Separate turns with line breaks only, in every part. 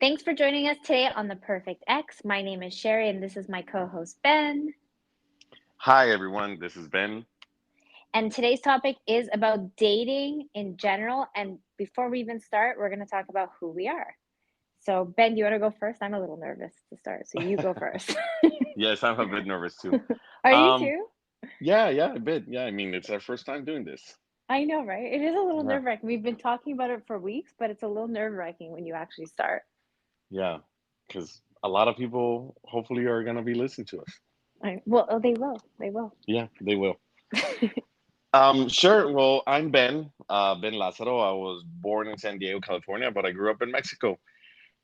Thanks for joining us today on The Perfect X. My name is Sherry, and this is my co host, Ben.
Hi, everyone. This is Ben.
And today's topic is about dating in general. And before we even start, we're going to talk about who we are. So, Ben, do you want to go first? I'm a little nervous to start, so you go first.
Yes, I'm a bit nervous too.
Are you
Um,
too?
yeah, a bit. Yeah, I mean, it's our first time doing this.
I know, right? It is a little
Yeah,
nerve wracking. We've been talking about it for weeks, but it's a little nerve wracking when you actually start.
yeah, because a lot of people hopefully are gonna be listening to us.
Well, oh, they will. They will.
Yeah, they will. Sure. Well, I'm Ben. Ben Lazaro. I was born in San Diego, California, but I grew up in Mexico,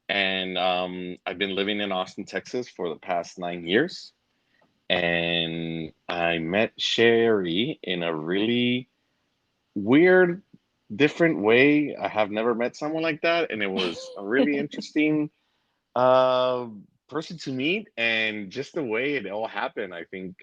and I've been living in Austin, Texas, for the past 9 years. And I met Sherry in a really weird, different way. I have never met someone like that, and it was a really interesting uh, person to meet, and just the way it all happened. I think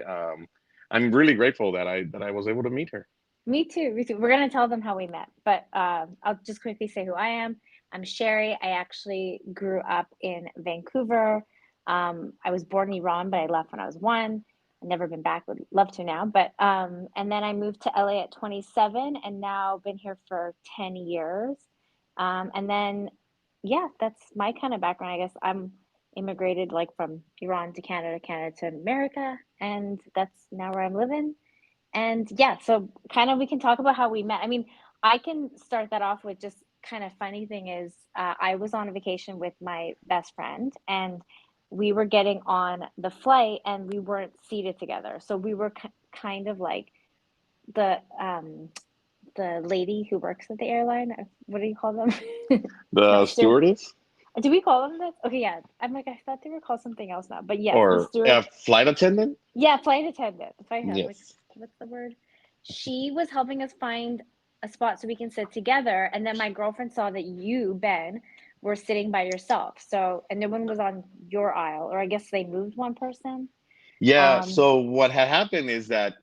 I'm really grateful that I was able to meet her.
Me too. Me too. We're gonna tell them how we met, but I'll just quickly say who I am. I'm Sherry. I actually grew up in Vancouver. I was born in Iran, but I left when I was one. I've never been back. Would love to now, but and then I moved to LA at 27, and now been here for 10 years. And then, yeah, that's my kind of background. I guess I'm immigrated like from Iran to Canada, Canada to America, and that's now where I'm living. And yeah, so kind of we can talk about how we met. I mean, I can start that off with just kind of funny thing is I was on a vacation with my best friend and we were getting on the flight and we weren't seated together. So we were kind of like the lady who works at the airline. What do you call them?
The
Not steward.
stewardess
Do we call them that? Okay, yeah. I'm like I thought they were called something else now. But yes, the
or
steward.
flight attendant?
Yeah, flight attendant. Like,
Yes.
what's the word? She was helping us find a spot so we can sit together. And then my girlfriend saw that you, Ben, were sitting by yourself. So, and no one was on your aisle, or I guess they moved one person.
Yeah.
Um,
So what had happened is that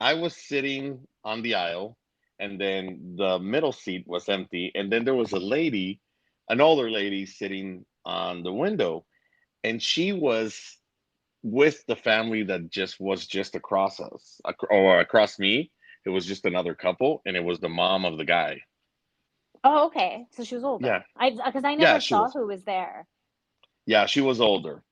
I was sitting on the aisle, and then the middle seat was empty, and then there was a lady, an older lady, sitting on the window, and she was with the family that just across us, or across me. It was just another couple, and it was the mom of the guy.
oh, okay. So she was older.
Yeah,
Because I
yeah,
never
she
saw
was.
who was there.
Yeah, she was older,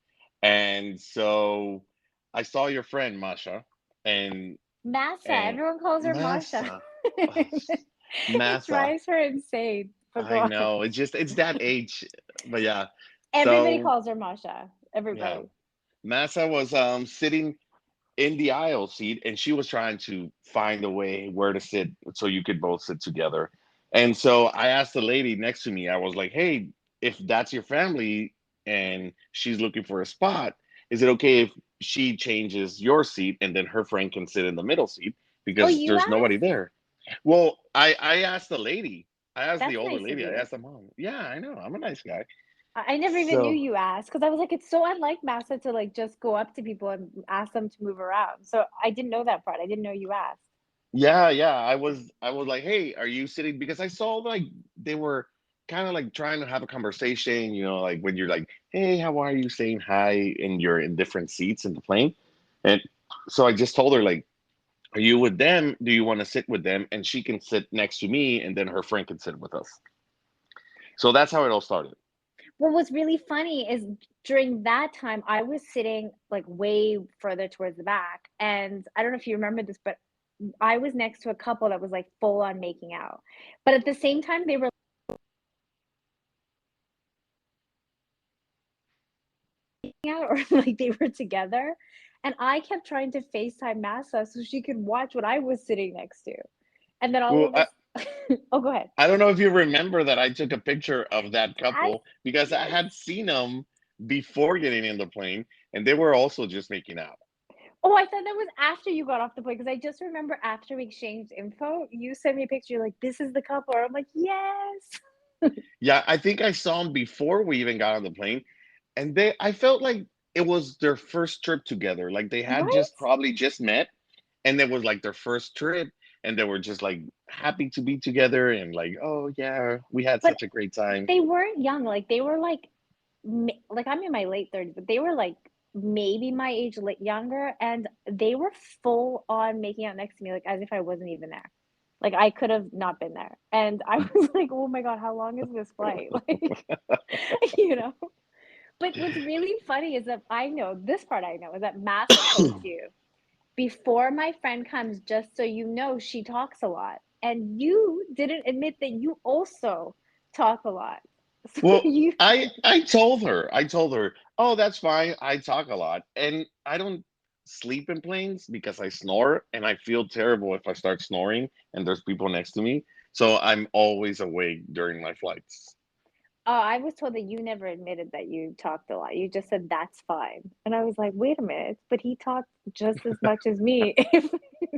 and so I saw your friend Masha, and
Massa.
and
Everyone calls her Masha.
Massa,
It
Massa.
drives her insane. But go
I
on.
know it's that age, but yeah.
Everybody
So
calls her Masha.
yeah,
Everybody.
Massa was sitting in the aisle seat, and she was trying to find a way where to sit so you could both sit together. And so I asked the lady next to me, I was like, hey, if that's your family and she's looking for a spot, is it okay if she changes your seat and then her friend can sit in the middle seat
Oh,
because
you
there's nobody
asked?
there? Well, I asked the lady, I asked the
That's
older
nice of
lady, I
you.
asked the mom. Yeah, I know, I'm a nice guy.
I never even knew
So
you asked because I was like, it's so unlike Massa to like just go up to people and ask them to move around. So I didn't know that part. I didn't know you asked.
yeah, I was like, "Hey, are you sitting?" Because I saw like they were kind of like trying to have a conversation, like when you're like, "Hey, how are you?" saying hi, and you're in different seats in the plane. And so I just told her like, "Are you with them? Do you want to sit with them?" And she can sit next to me, and then her friend can sit with us. So that's how it all started.
What was really funny is during that time, I was sitting like way further towards the back. And I don't know if you remember this, but I was next to a couple that was like full on making out. But at the same time, they were making out or like they were together. And I kept trying to FaceTime Massa so she could watch what I was sitting next to. And then all
Well,
of us, oh, go ahead.
I don't know if you remember that I took a picture of that
I,
couple because I
yes.
had seen them before getting in the plane, and they were also just making out.
Oh, I thought that was after you got off the plane because I just remember after we exchanged info, you sent me a picture. You're like, this is the couple. I'm like, yes.
Yeah, I think I saw them before we even got on the plane, and I felt like it was their first trip together. Like they had just
Right?
probably just met, and it was like their first trip, and they were just like happy to be together and like, oh yeah, we had
But
such a great time.
they weren't young. Like they were like like I'm in my late 30s, but they were like maybe my age, younger, and they were full on making out next to me, like as if I wasn't even there. Like I could have not been there. And I was like, oh my God, how long is this flight? Like, you know? But what's really funny is that I know this part I know is that Master told you before my friend comes, just so you know, she talks a lot. And you didn't admit that you also talk a lot. So
Well,
you,
I told her, oh, that's fine. I talk a lot, and I don't sleep in planes because I snore, and I feel terrible if I start snoring and there's people next to me. So I'm always awake during my flights.
oh, I was told that you never admitted that you talked a lot. You just said that's fine. And I was like, wait a minute, but he talked just as much as me. If,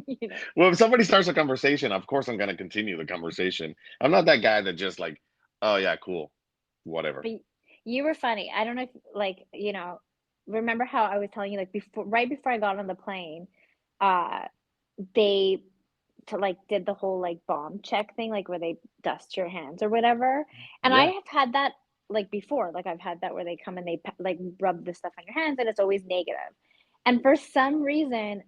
you know,
Well, if somebody starts a conversation, of course I'm gonna continue the conversation. I'm not that guy that just like, oh yeah, cool, whatever.
but you were funny. I don't know if like, remember how I was telling you like right before I got on the plane, uh they to like did the whole like bomb check thing, like where they dust your hands or whatever. And I
Yeah.
have had that like before, like I've had that where they come and they like rub the stuff on your hands and it's always negative. And for some reason,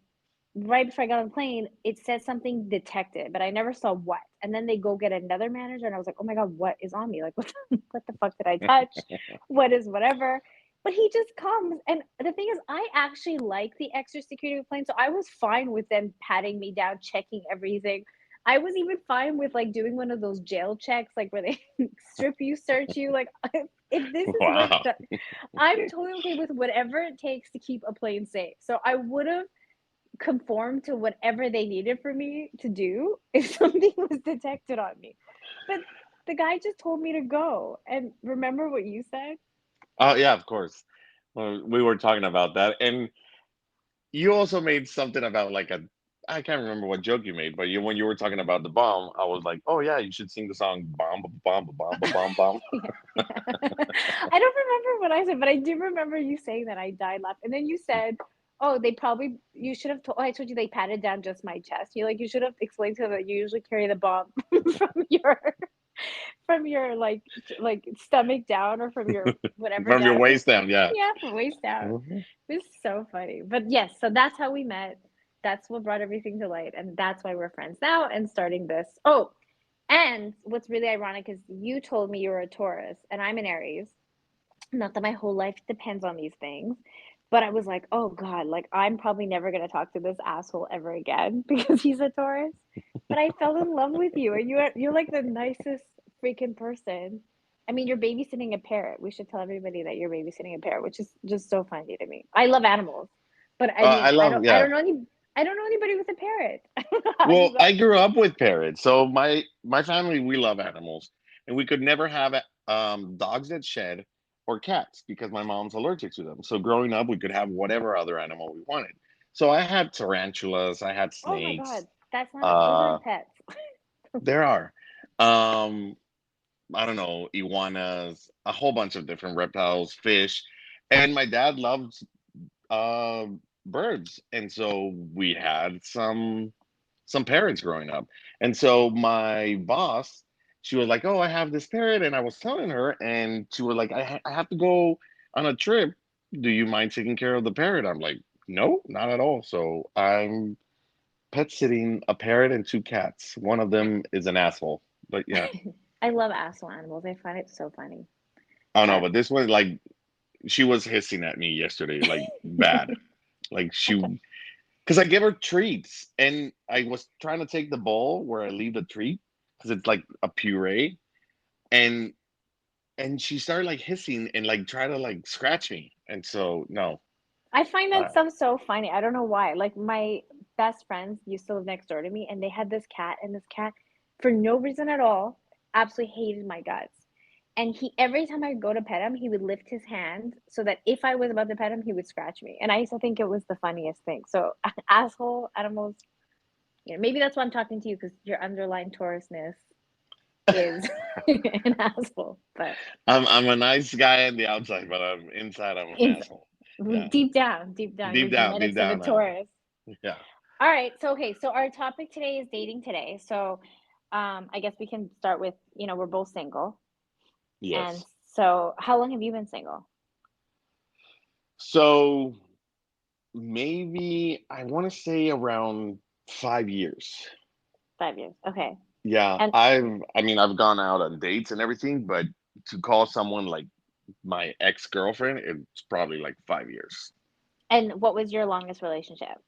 right before I got on the plane, it said something detected, but I never saw what. And then they go get another manager, and I was like, oh my God, what is on me? Like, what the fuck did I touch? What is whatever? But he just comes. And the thing is, I actually like the extra security plane. So I was fine with them patting me down, checking everything. I was even fine with like doing one of those jail checks, like where they strip you, search you. Like, if this is what's
Wow.
done, I'm totally okay with whatever it takes to keep a plane safe. So I would have conform to whatever they needed for me to do if something was detected on me. But the guy just told me to go. And remember what you said?
Oh yeah, of course. Well, we were talking about that, and you also made something about like a. I can't remember what joke you made, but you when you were talking about the bomb, I was like, "Oh yeah, you should sing the song bomb bomb bomb bomb bomb bomb."
Yeah. I don't remember what I said, but I do remember you saying that I died laughing. And then you said, "Oh, they probably you should have told." Oh, I told you they patted down just my chest. You should have explained to them that you usually carry the bomb from your like stomach down or from your whatever
From your
down because
waist down, yeah.
yeah, from waist down.
Mhm.
It's so funny. But yes, so that's how we met. That's what brought everything to light. And that's why we're friends now and starting this. Oh, and what's really ironic is you told me you were a Taurus and I'm an Aries. Not that my whole life depends on these things, but I was like, oh God, like I'm probably never going to talk to this asshole ever again because he's a Taurus. But I fell in love with you and you're like the nicest freaking person. I mean, you're babysitting a parrot. We should tell everybody that you're babysitting a parrot, which is just so funny to me. I love animals, but I
I
mean,
love,
I
yeah.
don't know I don't know anybody with a parrot. I don't know how you
Well,
got.
I grew up with parrots, so my family we love animals, and we could never have dogs that shed or cats because my mom's allergic to them. So growing up, we could have whatever other animal we wanted. So I had tarantulas, I had
Oh my
snakes.
God, that's not those
Uh,
aren't pets.
there are, um, I don't know, iguanas, a whole bunch of different reptiles, fish, and my dad loved uh, birds, and so we had some parrots growing up. And so my boss, she was like, "Oh, I have this parrot," and I was telling her, and she was like, I have to go on a trip. Do you mind taking care of the parrot?" I'm like, "No, not at all." So I'm pet sitting a parrot and two cats. One of them is an asshole, but yeah,
I love asshole animals. I find it so funny.
I don't know.
But
But this one, like, she was hissing at me yesterday, like bad. Like she because I give her treats and I was trying to take the bowl where I leave the treat because it's like a puree and she started like hissing and like try to like scratch me and so no.
I find
uh,
that stuff so funny. I don't know why. Like my best friends used to live next door to me and they had this cat and this cat for no reason at all absolutely hated my guts. And he every time I go to pet him, he would lift his hand so that if I was about to pet him, he would scratch me. And I used to think it was the funniest thing. So asshole animals, maybe that's why I'm talking to you because your underlying Taurusness is an asshole. But
I'm a nice guy on the outside but I'm inside I'm an
in
asshole. Yeah,
deep down, your
deep
genetics of a
down
Taurus.
yeah.
All right. So, okay. So our topic today is dating today. So, I guess we can start with, we're both single. And
Yes.
So how long have you been single?
So maybe I want to say around 5 years.
5 years. Okay.
Yeah,
And
I've gone out on dates and everything, but to call someone like my ex-girlfriend, it's probably like 5 years.
what was your longest relationship?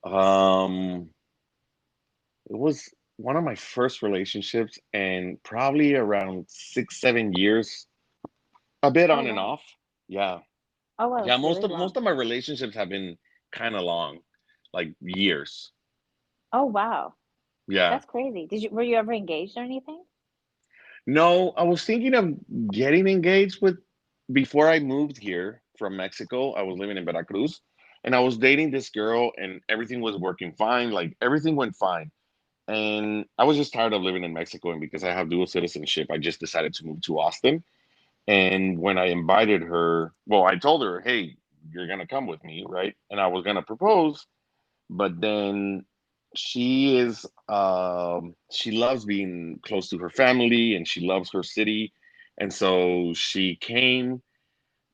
Um, it was one of my first relationships and probably around 6, 7 years, a bit
Oh
on and
wow.
off. Yeah.
Oh wow,
Yeah,
it's
most
really
of
long.
most of my relationships have been kind of long, like years.
Oh wow.
Yeah.
That's crazy. Were you ever engaged or anything?
No, I was thinking of getting engaged with before I moved here from Mexico. I was living in Veracruz and I was dating this girl and everything was working fine. Like everything went fine. And I was just tired of living in Mexico. And because I have dual citizenship, I just decided to move to Austin. And when I invited her, well, I told her, hey, you're going to come with me, right? And I was going to propose. But then she loves being close to her family and she loves her city. And so she came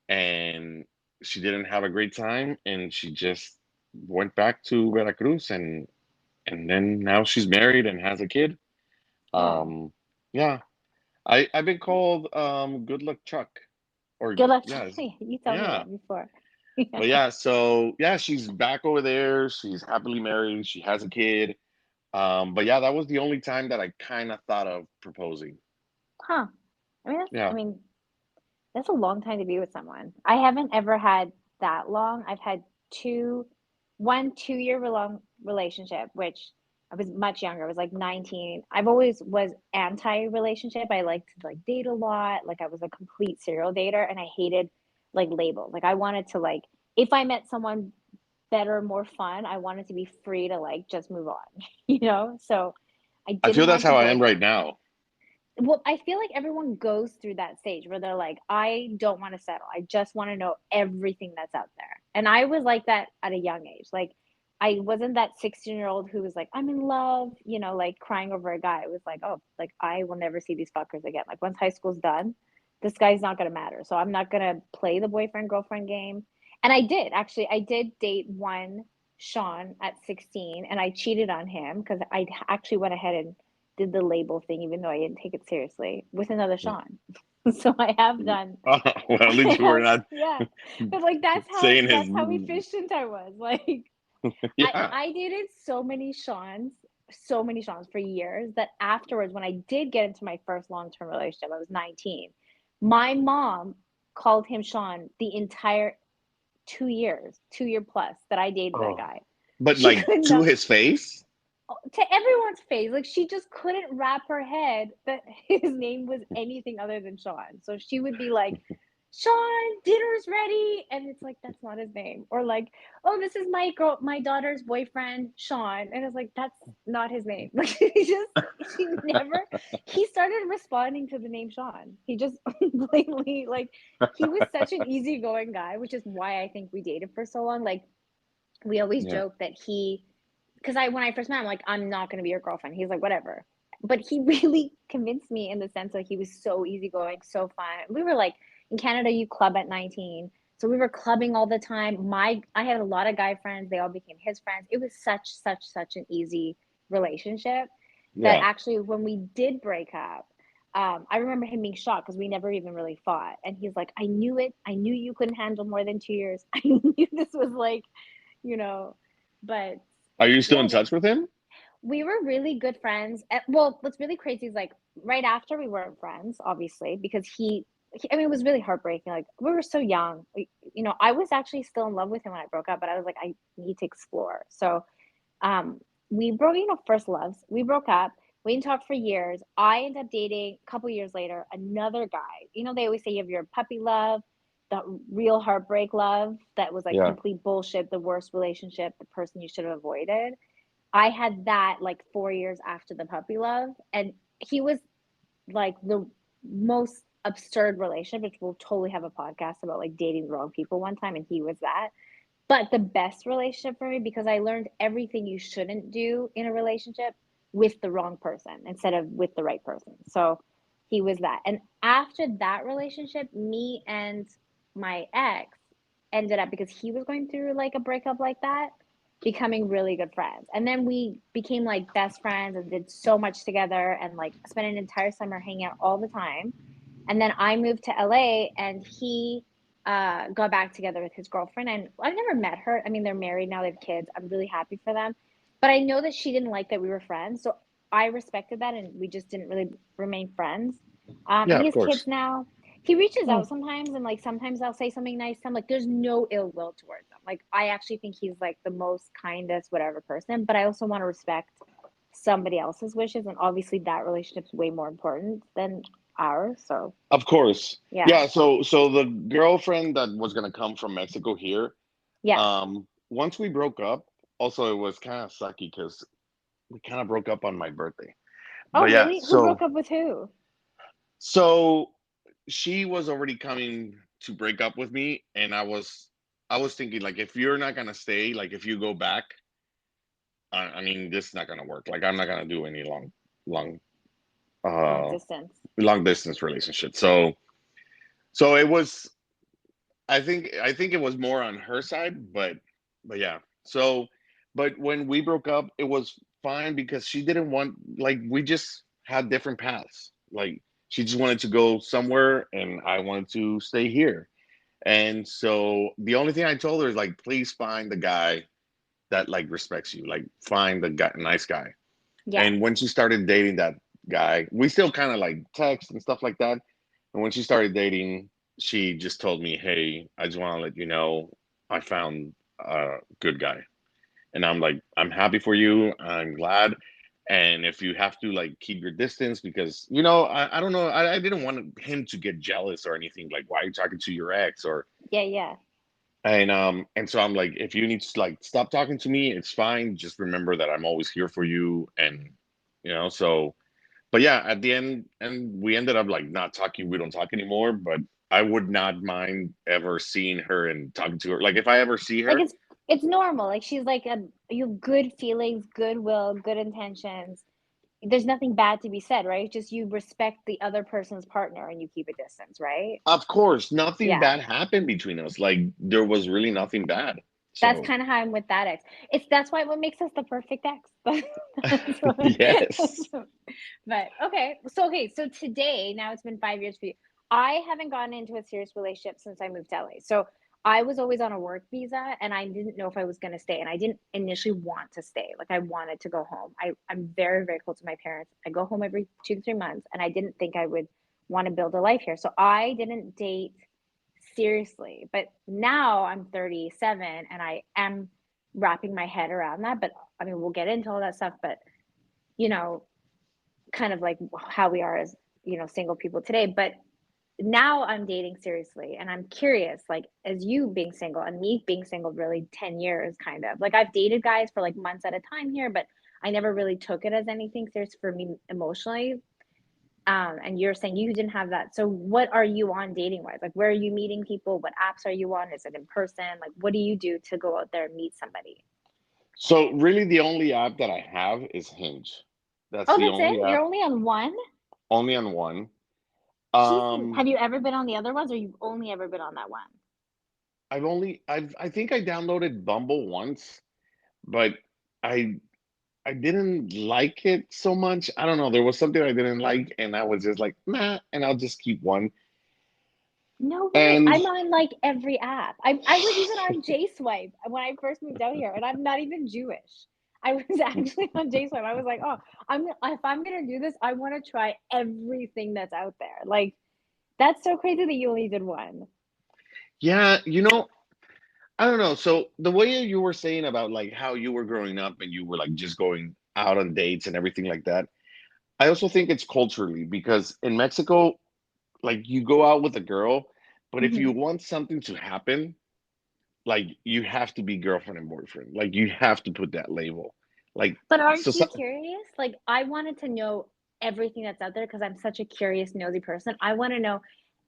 and she didn't have a great time and she just went back to Veracruz and then now she's married and has a kid.
Oh,
Um yeah. I've been called Good Luck Chuck or
good luck.
yes.
You told me
Yeah.
that before.
But
Yeah.
yeah, so yeah, she's back over there. She's happily married. She has a kid. But yeah, that was the only time that I kind of thought of proposing.
Huh. I
Yeah.
mean, that's a long time to be with someone. I haven't ever had that long. I've had two, 2 year long relationship, which I was much younger. I was like 19. I've always was anti relationship. I liked to like date a lot. Like I was a complete serial dater and I hated like labels. Like I wanted to like if I met someone better, more fun, I wanted to be free to like just move on, you know? So I
I feel
didn't
that's
want to
how I
go
am right now.
well, I feel like everyone goes through that stage where they're like, I don't want to settle. I just want to know everything that's out there. And I was like that at a young age. Like, I wasn't that 16-year-old who was like, I'm in love, like crying over a guy. It was like, oh, like, I will never see these fuckers again. Like, once high school's done, this guy's not going to matter. So I'm not going to play the boyfriend girlfriend game. And I did actually, I did date one Sean at 16 and I cheated on him because I actually went ahead and did the label thing, even though I didn't take it seriously, with another Sean. So I have done,
Well, at
I
least you were
have,
not
yeah. But like
saying
that's how efficient I was. Like I
yeah.
I dated so many Seans for years that afterwards, when I did get into my first long term relationship, I was 19. My mom called him Sean the entire 2 years, 2 year plus that I dated that
Oh.
guy.
But
She
like
could
to
not
his face?
to everyone's face. Like she just couldn't wrap her head that his name was anything other than Sean. So she would be like, Sean, dinner's ready. And it's like, that's not his name. Or like, oh, this is my daughter's boyfriend, Sean. And it's like, that's not his name. Like she never, he started responding to the name Sean. He just blatantly, like, he was such an easygoing guy, which is why I think we dated for so long. Like, we always
Yeah.
joke that because when I first met him, like, I'm not going to be your girlfriend. He's like, whatever. But he really convinced me in the sense that he was so easygoing, so fun. We were like, in Canada, you club at 19. So we were clubbing all the time. I had a lot of guy friends. They all became his friends. It was such an easy relationship that
Yeah.
actually, when we did break up, I remember him being shocked because we never even really fought. And he's like, I knew it. I knew you couldn't handle more than 2 years. I knew this was like, you know, but
Are you still
yeah,
in touch with him?
we were really good friends. Well, what's really crazy is like right after we weren't friends, obviously, because I mean, it was really heartbreaking. Like we were so young. I was actually still in love with him when I broke up, but I was like, I need to explore. So, um, we broke, first loves. We broke up. We didn't talk for years. I ended up dating a couple years later another guy. They always say you have your puppy love, the real heartbreak love that was like
Yeah.
complete bullshit, the worst relationship, the person you should have avoided. I had that like 4 years after the puppy love, and he was like the most absurd relationship, which we'll totally have a podcast about like dating the wrong people one time, and he was that. But the best relationship for me because I learned everything you shouldn't do in a relationship with the wrong person instead of with the right person. So he was that. And after that relationship, me and my ex ended up, because he was going through like a breakup like that, becoming really good friends. And then we became like best friends and did so much together and like spent an entire summer hanging out all the time. And then I moved to LA and he got back together with his girlfriend. And I've never met her. I mean, they're married now, they have kids. I'm really happy for them. But I know that she didn't like that we were friends. So I respected that and we just didn't really remain friends.
Yeah,
And he
of
has kids
course.
now. He reaches
Oh,
out sometimes and like sometimes I'll say something nice to him. Like there's no ill will towards him. Like I actually think he's like the most kindest, whatever person. But I also want to respect somebody else's wishes. And obviously that relationship's way more important than ours. So
of course.
yeah.
Yeah, so the girlfriend that was gonna come from Mexico here,
Yeah.
once we broke up, also it was kind of sucky because we kind of broke up on my birthday.
Oh,
But yeah,
really? Who
so
broke up with who?
so she was already coming to break up with me, and I was thinking like if you're not gonna stay, like if you go back, I mean this is not gonna work. Like I'm not gonna do any long
Long
uh
distance.
long distance relationship. So it was I think it was more on her side, but yeah. So but when we broke up, it was fine because she didn't want like we just had different paths. Like she just wanted to go somewhere and I wanted to stay here. And so the only thing I told her is like please find the guy that like respects you. Like find the guy, nice guy.
Yeah.
And when she started dating that guy, we still kind of like text and stuff like that. And when she started dating, she just told me, "Hey, I just want to let you know I found a good guy." And I'm like, "I'm happy for you. I'm glad. And if you have to like keep your distance because I don't know, I didn't want him to get jealous or anything like why are you talking to your ex or
Yeah. Yeah.
and so I'm like if you need to like stop talking to me, it's fine. Just remember that I'm always here for you and so but yeah, at the end, and we ended up like not talking. We don't talk anymore. But I would not mind ever seeing her and talking to her. Like if I ever see
Like
her,
it's normal. Like she's like you have good feelings, goodwill, good intentions. There's nothing bad to be said, right? Just you respect the other person's partner and you keep a distance, right?
of course, nothing
Yeah.
bad happened between us. Like there was really nothing bad.
That's
So
kind of how I'm with that ex. That's why what makes us the perfect ex. That's
yes.
but okay, so today, now it's been 5 years for you. I haven't gotten into a serious relationship since I moved to LA. So I was always on a work visa and I didn't know if I was going to stay. And I didn't initially want to stay. Like I wanted to go home. I'm very, very close to my parents. I go home every 2 to 3 months and I didn't think I would want to build a life here. So I didn't date seriously. But now I'm 37 and I am wrapping my head around that. But I mean, we'll get into all that stuff. But, you know, kind of like how we are as, single people today. But now I'm dating seriously and I'm curious, like, as you being single and me being single really 10 years, kind of like I've dated guys for like months at a time here, but I never really took it as anything serious for me emotionally. And you're saying you didn't have that. So what are you on dating wise? Like where are you meeting people? What apps are you on? Is it in person? Like what do you do to go out there and meet somebody?
So really, the only app that I have is Hinge. That's
Oh,
the
that's
only
it? You're
app.
only on one?
Only on one.
Jesus.
Um,
Have you ever been on the other ones or you've only ever been on that one?
I think I downloaded Bumble once, but I I didn't like it so much. I don't know. There was something I didn't like, and I was just like, nah, and I'll just keep one.
No way.
And
I'm on like every app. I was even on J Swipe when I first moved out here, and I'm not even Jewish. I was actually on J Swipe. I was like, oh, if I'm gonna do this, I want to try everything that's out there. Like that's so crazy that you only did one.
yeah, I don't know. So the way you were saying about like how you were growing up and you were like just going out on dates and everything like that, I also think it's culturally because in Mexico, like you go out with a girl, but if you
Hmm.
want something to happen, like you have to be girlfriend and boyfriend. Like you have to put that label. Like
But
so,
aren't
so
you curious? Like I wanted to know everything that's out there because I'm such a curious, nosy person. I want to know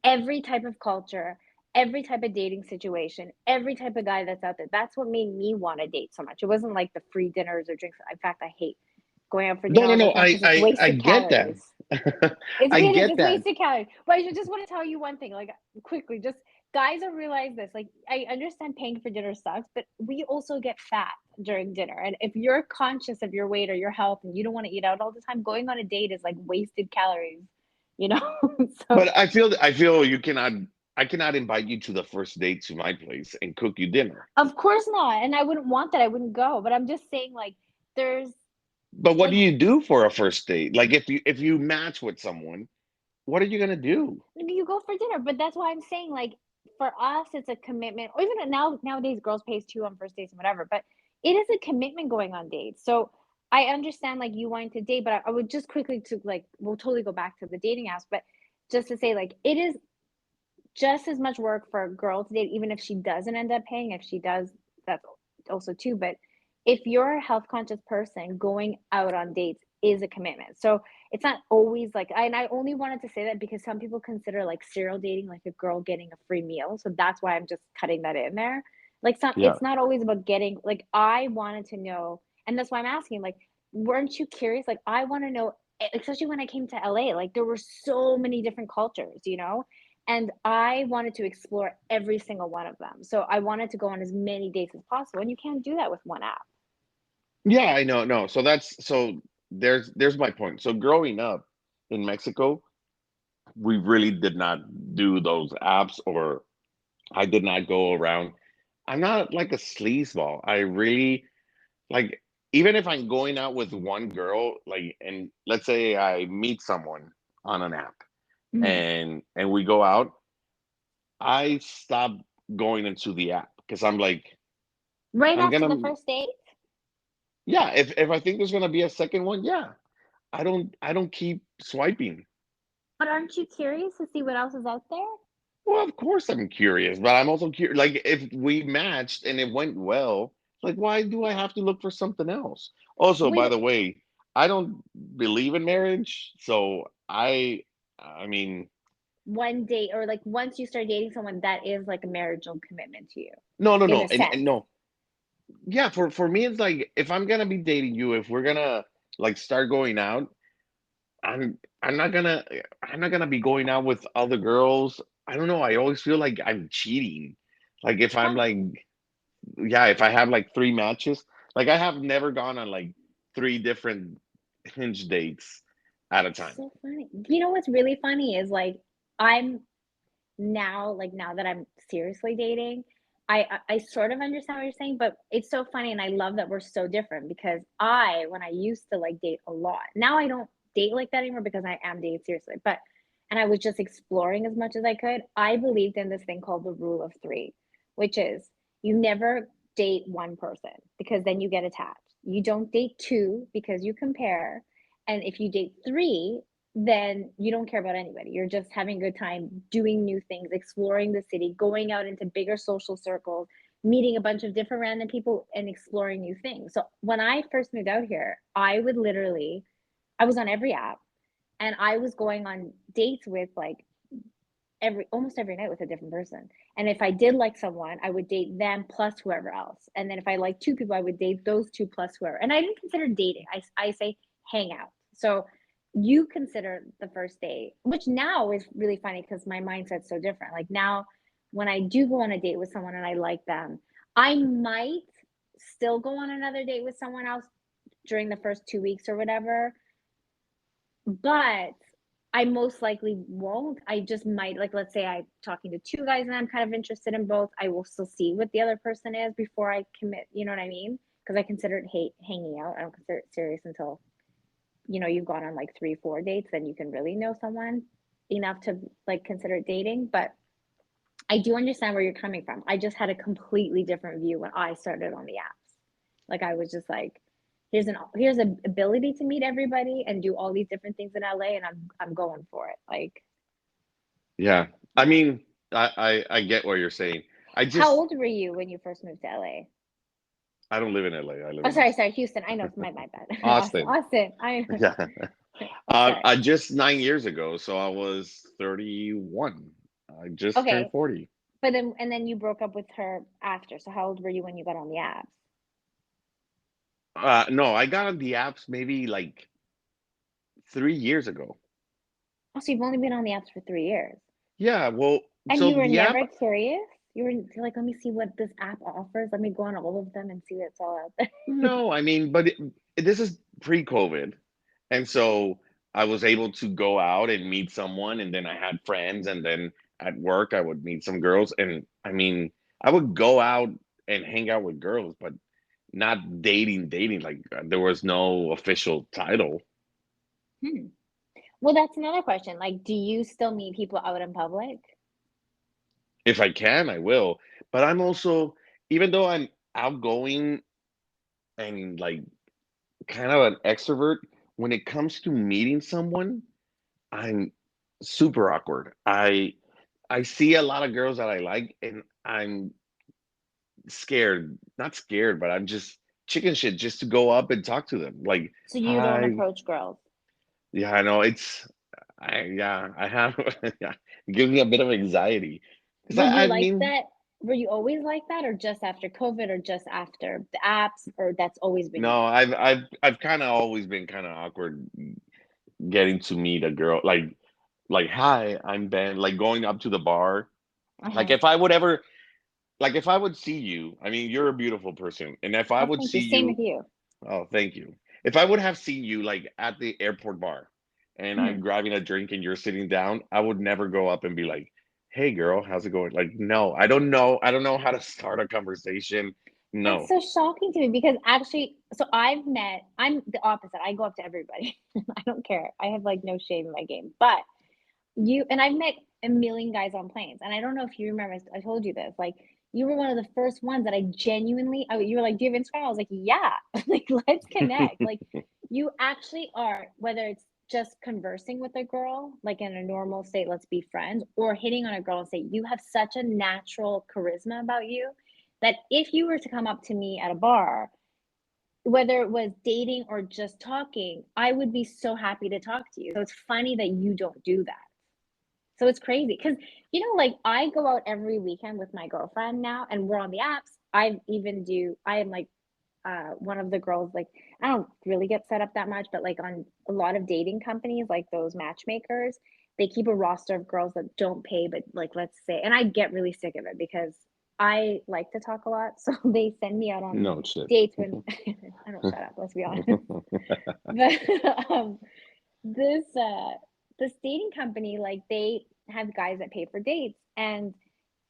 every type of culture, every type of dating situation, every type of guy that's out there. That's what made me want to date so much. It wasn't like the free dinners or drinks. In fact, I hate going out for dinner
no, no,
all the
no.
time
I,
because it's
I, I
wasted
get that.
calories. It's
I
because
get
it's
that.
wasted calories. But I just want to tell you one thing, like quickly, just guys don't realize this. Like I understand paying for dinner sucks, but we also get fat during dinner. And if you're conscious of your weight or your health and you don't want to eat out all the time, going on a date is like wasted calories, you know? So
But I feel I cannot invite you to the first date to my place and cook you dinner.
of course not. And I wouldn't want that. I wouldn't go. But I'm just saying like there's
But what do
like
you do for a first date? Like if you match with someone, what are you gonna do?
you go for dinner, but that's why I'm saying like for us it's a commitment. Or even nowadays girls pays too on first dates and whatever, but it is a commitment going on dates. So I understand like you wanting to date, but I would just quickly to like we'll totally go back to the dating apps, but just to say like it is just as much work for a girl to date, even if she doesn't end up paying. If she does, that's also too. But if you're a health conscious person, going out on dates is a commitment. So it's not always like, and I only wanted to say that because some people consider like serial dating like a girl getting a free meal. So that's why I'm just cutting that in there. Like
Yeah.
it's not always about getting. Like I wanted to know, and that's why I'm asking. Like, weren't you curious? Like I want to know, especially when I came to LA. Like there were so many different cultures, you know, and I wanted to explore every single one of them. So I wanted to go on as many dates as possible. And you can't do that with one app.
Yeah, I know. No, so there's my point. So growing up in Mexico, we really did not do those apps, or I did not go around. I'm not like a sleazeball. I really like, even if I'm going out with one girl, like, and let's say I meet someone on an app
Mhm.
and we go out, I stop going into the app because I'm like,
Right
I'm
after the
gonna,
first date?
yeah, if I think there's gonna be a second one, yeah. I don't keep swiping.
But aren't you curious to see what else is out there?
Well, of course I'm curious, but I'm also curious. Like, if we matched and it went well, like, why do I have to look for something else? Also, by
With
the way, I don't believe in marriage, so I mean,
one date or like once you start dating someone, that is like a marital commitment to you
no, no,
in
no,
a
and
sense.
no, yeah, for me, it's like, if I'm gonna be dating you, if we're gonna like start going out, I'm not gonna I'm not gonna be going out with other girls. I don't know. I always feel like I'm cheating. Like, if I'm
Huh.
like, yeah, if I have like three matches, like, I have never gone on like three different hinge dates at a time.
So funny. You know what's really funny is like I'm now like now that I'm seriously dating, I sort of understand what you're saying, but it's so funny and I love that we're so different because I when I used to like date a lot. Now I don't date like that anymore because I am dating seriously. But and I was just exploring as much as I could. I believed in this thing called the rule of 3, which is you never date one person because then you get attached. You don't date two because you compare. And if you date three, then you don't care about anybody. You're just having a good time doing new things, exploring the city, going out into bigger social circles, meeting a bunch of different random people and exploring new things. So when I first moved out here, I would literally I was on every app and I was going on dates with like every almost every night with a different person. And if I did like someone, I would date them plus whoever else. And then if I liked two people, I would date those two plus whoever. And I didn't consider dating. I say hang out. So you consider the first date, which now is really funny because my mindset's so different. Like now, when I do go on a date with someone and I like them, I might still go on another date with someone else during the first 2 weeks or whatever, but I most likely won't. I just might like let's say I'm talking to two guys and I'm kind of interested in both. I will still see what the other person is before I commit. You know what I mean? Because I consider it hanging out. I don't consider it serious until you've gone on like 3, 4 dates. Then you can really know someone enough to like consider it dating. But I do understand where you're coming from. I just had a completely different view when I started on the apps. Like I was just like, here's an ability to meet everybody and do all these different things in LA, and I'm going for it. Like,
Yeah. I
yeah.
mean, I get what you're saying. I
How
just
old were you when you first moved to LA?
I don't live in LA. I live
Oh,
in
sorry,
Austin.
sorry, Houston. I know it's my bad. Austin,
Austin.
Austin. I
Yeah.
sorry.
I just 9 years ago, so I was 31. I just turned
Okay,
40.
but then and then you broke up with her after. So how old were you when you got on the apps?
No, I got on the apps maybe like 3 years ago.
Oh, so you've only been on the apps for 3 years.
Yeah, well,
And
so
you were
the app,
never curious? You were like, let me see what this app offers. Let me go on all of them and see what's all out there.
no, I mean, but this is pre-COVID. And so I was able to go out and meet someone, and then I had friends, and then at work I would meet some girls. And I mean, I would go out and hang out with girls, but not dating. Like there was no official title.
Hmm. Well, that's another question. Like, do you still meet people out in public?
If I can, I will. But I'm also, even though I'm outgoing and like kind of an extrovert, when it comes to meeting someone, I'm super awkward. I see a lot of girls that I like, and I'm scared. Not scared, but I'm just chicken shit just to go up and talk to them. Like,
So you don't
hi.
approach girls.
Yeah, I know I have yeah, it gives me a bit of anxiety. Because
Were you
I
like
mean,
that? Were you always like that, or just after COVID, or just after the apps, or that's always been you?
no, I've kind of always been kind of awkward getting to meet a girl. Like, hi, I'm Ben. Like going up to the bar. Like
Uh-huh.
if I would ever like if I would see you, I mean, you're a beautiful person. And if I
Oh,
would
thank
see
you. Same
you,
with you.
oh, thank you. If I would have seen you like at the airport bar and I'm
Mhm.
grabbing a drink and you're sitting down, I would never go up and be like, "Hey girl, how's it going?" Like, no, I don't know. I don't know how to start a conversation.
That's
No.
so shocking to me because actually, so I'm the opposite. I go up to everybody. I don't care. I have like no shame in my game. But and I've met a million guys on planes. And I don't know if you remember, I told you this. Like, you were one of the first ones that I genuinely, you were like, do you have Instagram? I was like, yeah, like, let's connect. Like, you actually are, whether it's just conversing with a girl, like in a normal state, let's be friends, or hitting on a girl and say, you have such a natural charisma about you that if you were to come up to me at a bar, whether it was dating or just talking, I would be so happy to talk to you. So it's funny that you don't do that. So it's crazy because, like I go out every weekend with my girlfriend now and we're on the apps. I am like one of the girls, like, I don't really get set up that much, but like on a lot of dating companies, like those matchmakers, they keep a roster of girls that don't pay, but like, let's say, and I get really sick of it because I like to talk a lot. So they send me out on
No shit.
dates when I don't shut up, let's be honest. But this this dating company, like they have guys that pay for dates, and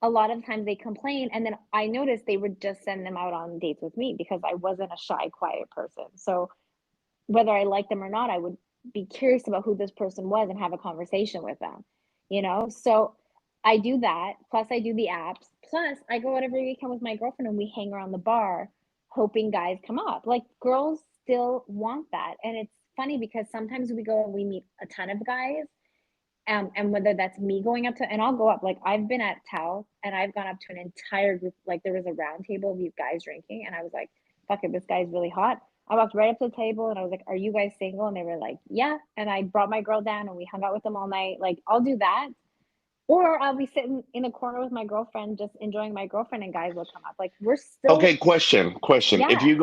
a lot of times they complain, and then I noticed they would just send them out on dates with me because I wasn't a shy, quiet person. So whether I liked them or not, I would be curious about who this person was and have a conversation with them. So I do that, plus I do the apps, plus I go out every weekend with my girlfriend and we hang around the bar hoping guys come up. Like, girls still want that. And it's funny because sometimes we go and we meet a ton of guys, and whether that's me going up to, and I'll go up, like I've been at Tao and I've gone up to an entire group, like there was a round table of these guys drinking, and I was like, fuck it, this guy's really hot. I walked right up to the table and I was like, are you guys single? And they were like, yeah. And I brought my girl down and we hung out with them all night. Like, I'll do that. Or I'll be sitting in a corner with my girlfriend, just enjoying my girlfriend, and guys will come up. Like, we're still,
Okay, question.
yeah,
If you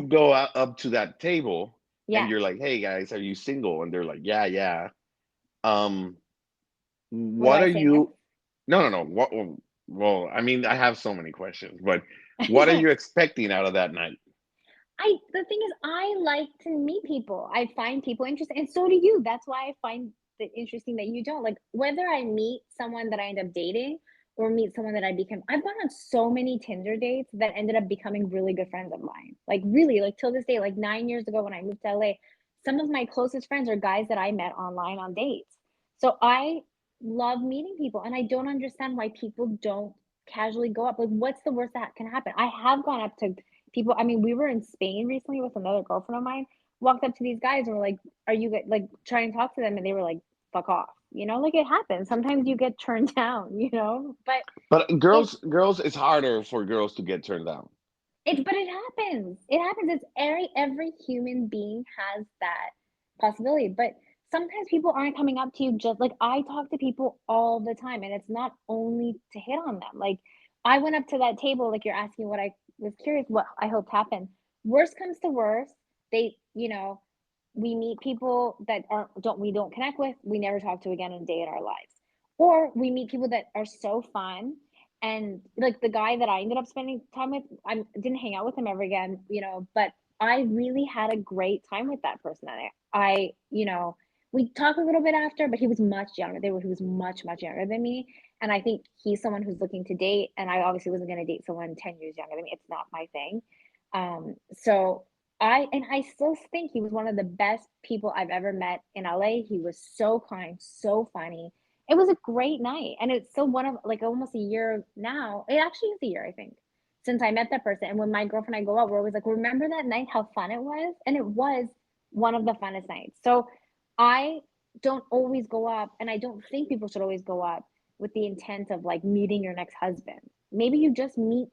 go up to that table and
yeah.
you're like, "Hey guys, are you single?" and they're like, "Yeah, yeah." Um,
Will
what
I
are
say yes?
you? No. What? Well, I mean, I have so many questions, but what are you expecting out of that night?
The thing is, I like to meet people. I find people interesting, and so do you. That's why I find it interesting that you don't. Like, whether I meet someone that I end up dating or meet someone that I become, I've gone on so many Tinder dates that ended up becoming really good friends of mine. Like, really, like till this day, like 9 years ago when I moved to LA, some of my closest friends are guys that I met online on dates. So I love meeting people, and I don't understand why people don't casually go up. Like, what's the worst that can happen? I have gone up to people. I mean, we were in Spain recently with another girlfriend of mine, walked up to these guys and were like, are you like trying to talk to them? And they were like, fuck off. Like it happens. Sometimes you get turned down. But
But
it's
girls, it's harder for girls to get turned down.
but it happens. It happens. It's every human being has that possibility. But sometimes people aren't coming up to you, just like I talk to people all the time, and it's not only to hit on them. Like, I went up to that table, like you're asking what I was curious what I hoped happened. Worst comes to worst, they, we meet people that we don't connect with, we never talk to again in a day in our lives. Or we meet people that are so fun, and like the guy that I ended up spending time with, I didn't hang out with him ever again, but I really had a great time with that person. We talked a little bit after, but he was much younger. He was much, much younger than me. And I think he's someone who's looking to date. And I obviously wasn't going to date someone 10 years younger than me. It's not my thing. So I still think he was one of the best people I've ever met in LA. He was so kind, so funny. It was a great night. And it's still one of like almost a year now. It actually is a year, I think, since I met that person. And when my girlfriend and I go out, we're always like, remember that night, how fun it was? And it was one of the funnest nights. So I don't always go up, and I don't think people should always go up with the intent of like meeting your next husband. Maybe you just meet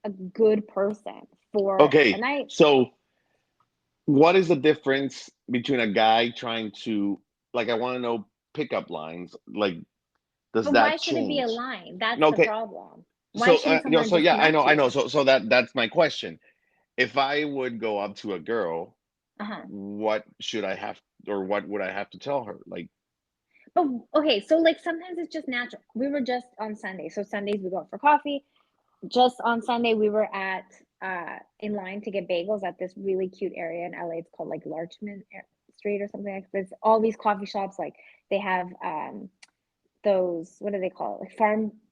a good person for a
Okay,
night.
so what is the difference between a guy trying to, like, I want to know pickup lines, like, does
But why
that
should it be a
change?
line? That's
No,
the
okay,
problem. Why
so
shouldn't someone
so
just
yeah,
come up to
I know.
you?
So that's my question. If I would go up to a girl,
Uh-huh.
what should I have, or what would I have to tell her? Like,
But okay, so like sometimes it's just natural. We were just on Sunday. So Sundays we go out for coffee. Just on Sunday we were at in line to get bagels at this really cute area in LA. It's called like Larchmont Street or something like this. All these coffee shops, like they have those, what do they call it? Like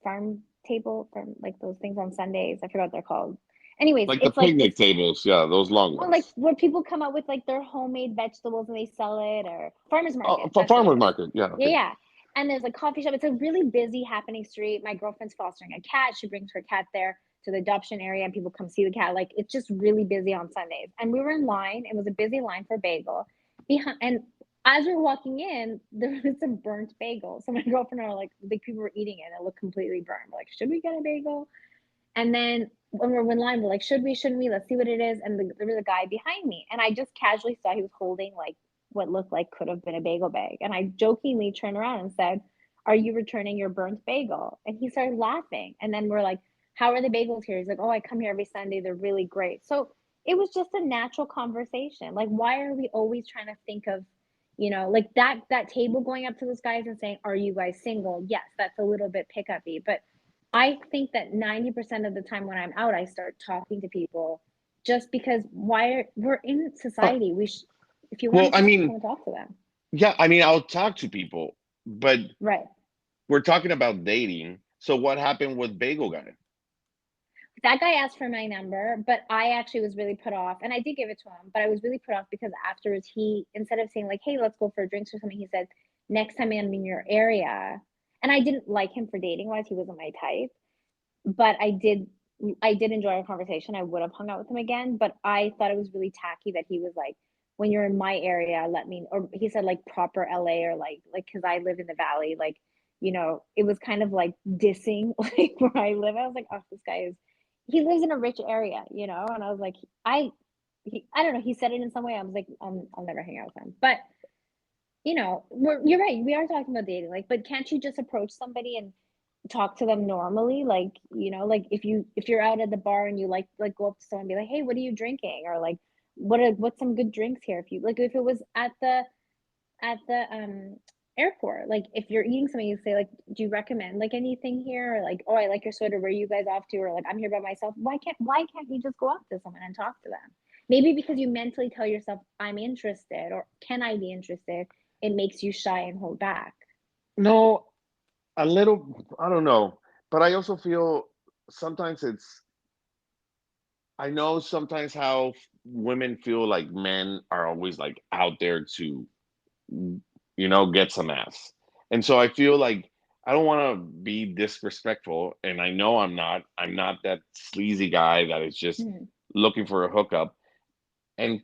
farm table, farm, like those things on Sundays. I forgot what they're called. Anyways,
the
it's like this.
picnic tables, yeah, those long
Well, like
ones.
where people come up with like their homemade vegetables and they sell it, or farmers
Oh,
market.
for
That's what it
farmers
is.
market, yeah,
Yeah,
okay.
yeah. And there's a coffee shop. It's a really busy, happening street. My girlfriend's fostering a cat. She brings her cat there to the adoption area, and people come see the cat. Like it's just really busy on Sundays. And we were in line. It was a busy line for bagel. Behind, and as we were walking in, there was some burnt bagel. So my girlfriend and I were like people were eating it, and it looked completely burnt. We're like, should we get a bagel? And then when we're in line, we're like, should we, shouldn't we? Let's see what it is. And there was a guy behind me. And I just casually saw he was holding like what looked like could have been a bagel bag. And I jokingly turned around and said, are you returning your burnt bagel? And he started laughing. And then we're like, how are the bagels here? He's like, oh, I come here every Sunday. They're really great. So it was just a natural conversation. Like, why are we always trying to think of, like that table going up to those guys and saying, are you guys single? Yes, that's a little bit pick-uppy. But I think that 90% of the time when I'm out, I start talking to people just because we're in
Uh,
society. If you want
well,
to
I
talk to
mean,
someone, talk to them.
yeah, I mean, I'll talk to people, but
Right.
we're talking about dating. So what happened with Bagel Guy?
That guy asked for my number, but I actually was really put off, and I did give it to him, but I was really put off because afterwards instead of saying like, hey, let's go for drinks or something, he said, next time I'm in your area. And I didn't like him for dating wise. He wasn't my type, but I did enjoy our conversation. I would have hung out with him again, but I thought it was really tacky that he was like, when you're in my area, let me, or he said like proper LA, or like because I live in the valley, like, it was kind of like dissing like where I live. I was like, oh, this guy is, he lives in a rich area, and I was like, I don't know, he said it in some way. I was like, I'll never hang out with him. But you're right. We are talking about dating, like, but can't you just approach somebody and talk to them normally, like, like if you're out at the bar and you like go up to someone and be like, hey, what are you drinking, or like what's some good drinks here, if you like, if it was at the airport, like if you're eating something, you say like, do you recommend like anything here, or like, oh, I like your soda, where are you guys off to, or like, I'm here by myself. Why can't you just go up to someone and talk to them? Maybe because you mentally tell yourself, I'm interested, or can I be interested, it makes you shy and hold back.
No, a little, I don't know, but I also feel sometimes I know sometimes how women feel like men are always like out there to, get some ass. And so I feel like I don't want to be disrespectful, and I know I'm not that sleazy guy that is just
Mhm.
looking for a hookup. And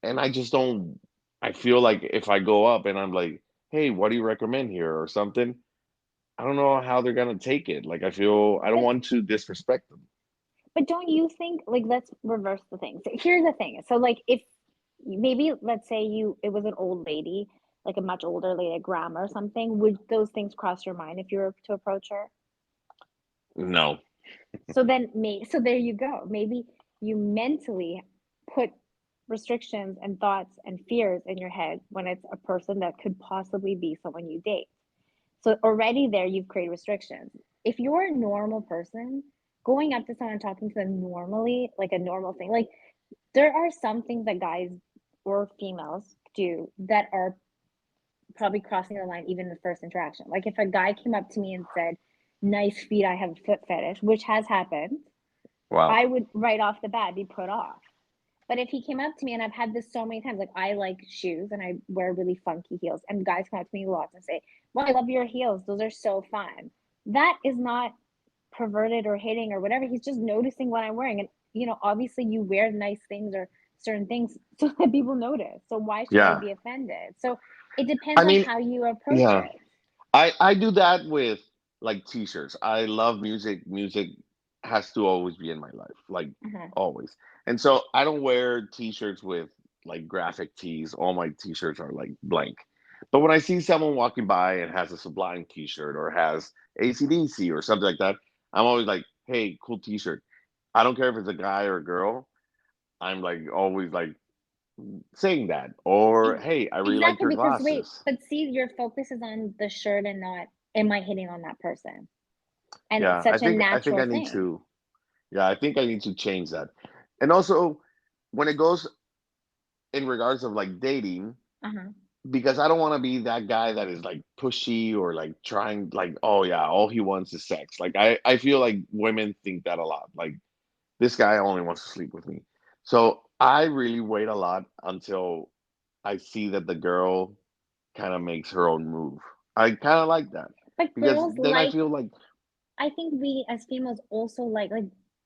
I just don't, I feel like if I go up and I'm like, "Hey, what do you recommend here?" or something, I don't know how they're gonna take it. Like I feel I don't
but
want to disrespect them.
But don't you think, like, let's reverse the thing. So here's the thing. So like if maybe let's say it was an old lady, like a much older lady, a grandma or something, would those things cross your mind if you were to approach her?
No.
So then so there you go. Maybe you mentally put restrictions and thoughts and fears in your head when it's a person that could possibly be someone you date. So already there you've created restrictions. If you're a normal person, going up to someone and talking to them normally, like a normal thing, like there are some things that guys or females do that are probably crossing the line even in the first interaction. Like if a guy came up to me and said, "Nice feet, I have a foot fetish," which has happened,
Wow.
I would right off the bat be put off. But if he came up to me, and I've had this so many times, like I like shoes and I wear really funky heels, and guys come up to me lots and say, "Well, I love your heels. Those are so fun." That is not perverted or hitting or whatever. He's just noticing what I'm wearing. And, obviously you wear nice things or certain things so that people notice. So why should I
Yeah.
be offended? So it
I
depends on
mean,
how you approach
yeah.
it.
I do that with like t-shirts. I love music. Music has to always be in my life, like
Uh-huh.
always. And so I don't wear t-shirts with like graphic tees. All my t-shirts are like blank. But when I see someone walking by and has a Sublime t-shirt or has ACDC or something like that, I'm always like, "Hey, cool t-shirt." I don't care if it's a guy or a girl. I'm like always like saying that. Or,
E-
"Hey, I really like
Exactly,
your
because wait,
glasses."
but see, your focus is on the shirt and not, am I hitting on that person? And it's
Yeah,
such a
I think
natural
I need
thing.
to. Yeah, I think I need to change that. And also, when it goes in regards of like dating,
Uh-huh.
because I don't want to be that guy that is like pushy or like trying like, oh yeah, all he wants is sex. Like I feel like women think that a lot. Like this guy only wants to sleep with me. So I really wait a lot until I see that the girl kind of makes her own move. I kind of like that
But
because
girls
then I
like,
feel like
I think we as females also like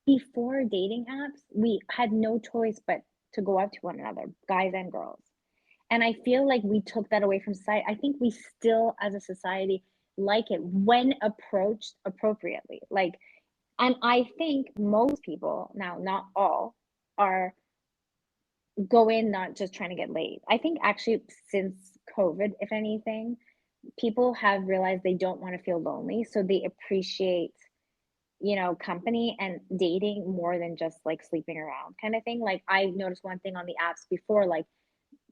before dating apps, we had no choice but to go up to one another, guys and girls. And I feel like we took that away from society. I think we still, as a society, like it when approached appropriately. Like, and I think most people, now, not all, are go in not just trying to get laid. I think actually since COVID, if anything, people have realized they don't want to feel lonely. So they appreciate, company and dating more than just like sleeping around kind of thing. Like I noticed one thing on the apps before, like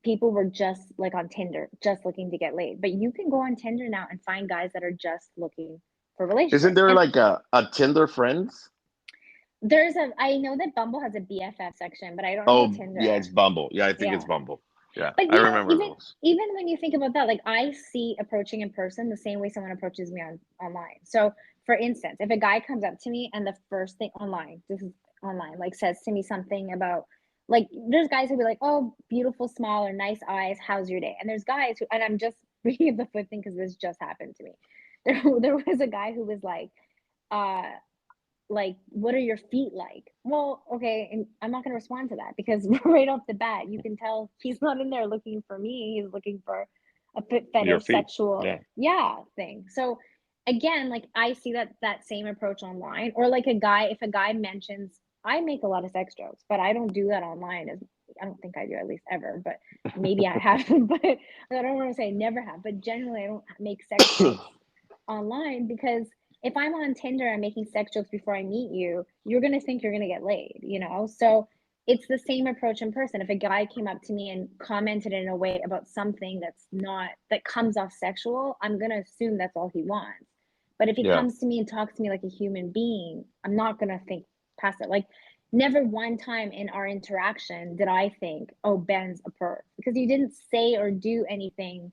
people were just like on Tinder, just looking to get laid. But you can go on Tinder now and find guys that are just looking for
isn't
relationships.
there
And
like a Tinder friends?
I know that Bumble has a BFF section, but I don't know about
Oh, yeah, it's
Tinder.
Bumble. Yeah, I think it's
Yeah.
Bumble. Yeah,
But
I remember those.
even when you think about that, like I see approaching in person the same way someone approaches me online. So for instance, if a guy comes up to me and the first thing online, this is online, like says to me something about, like there's guys who be like, "Oh, beautiful smile or nice eyes, how's your day?" And there's guys who, and I'm just bringing up the foot thing because this just happened to me. There was a guy who was uh like, what are your feet like? Well, okay, and I'm not going to respond to that because right off the bat you can tell he's not in there looking for me, he's looking for a foot
Your
fetish
feet.
sexual,
Yeah.
yeah, thing. So again, like I see that same approach online, or like a guy, if a guy mentions, I make a lot of sex jokes but I don't do that online, as I don't think I do, at least ever, but maybe I haven't. But I don't want to say I never have, but generally I don't make sex jokes online because if I'm on Tinder and making sex jokes before I meet you, you're gonna think you're gonna get laid, you know? So it's the same approach in person. If a guy came up to me and commented in a way about something that comes off sexual, I'm gonna assume that's all he wants. But if he
Yeah.
comes to me and talks to me like a human being, I'm not gonna think past it. Like never one time in our interaction did I think, oh, Ben's a perv, because you didn't say or do anything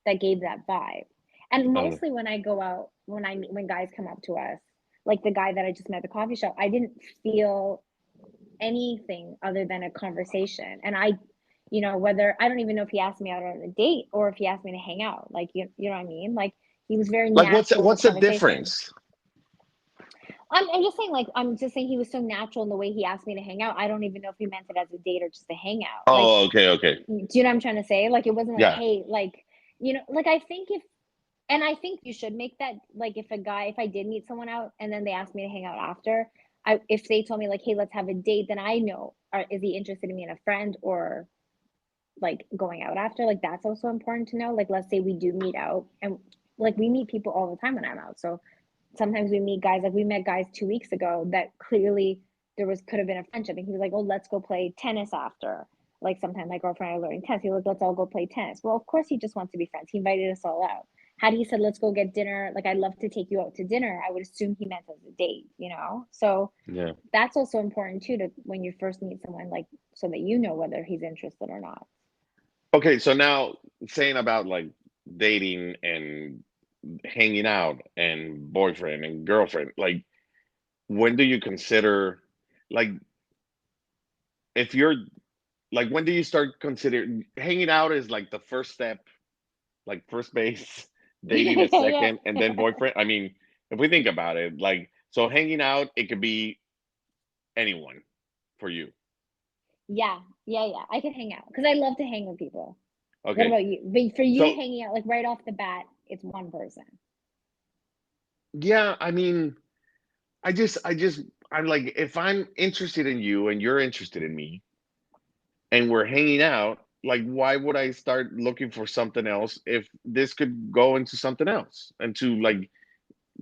that gave that vibe. And
Oh.
mostly when I go out, when guys come up to us, like the guy that I just met at the coffee shop, I didn't feel anything other than a conversation. And whether I don't even know if he asked me out on a date or if he asked me to hang out. Like you know what I mean? Like he was very
Like
natural in the
what's the
conversation.
difference?
I'm just saying he was so natural in the way he asked me to hang out. I don't even know if he meant it as a date or just a hangout. Like,
Oh, okay, okay.
do you know what I'm trying to say? Like it wasn't like,
Yeah.
hey, like, like I think if and I think you should make that, like if I did meet someone out and then they asked me to hang out after, if they told me like, hey, let's have a date, then I know, is he interested in me and a friend or like going out after? Like that's also important to know. Like let's say we do meet out and like we meet people all the time when I'm out. So sometimes we meet guys, like we met guys 2 weeks ago that clearly there was could have been a friendship, and he was like, oh, let's go play tennis after. like sometimes my girlfriend and I are learning tennis. He's like, let's all go play tennis. Well, of course he just wants to be friends. He invited us all out. Had he said, let's go get dinner, like I'd love to take you out to dinner, I would assume he meant as a date, you know? So
Yeah.
that's also important too, to when you first meet someone, like so that you know whether he's interested or not.
Okay, so now saying about like dating and hanging out and boyfriend and girlfriend, like when do you consider, like if you're like when do you start considering hanging out is like the first step, like first base, dating
Yeah,
is
yeah,
second, and then
yeah.
boyfriend? I mean, if we think about it, like so hanging out, it could be anyone for you.
Yeah, yeah, yeah. I could hang out because I love to hang with people. What
Okay.
about you? But for you,
So
hanging out like right off the bat, it's one person.
yeah, I mean, I'm like, if I'm interested in you and you're interested in me and we're hanging out, like, why would I start looking for something else if this could go into something else, into like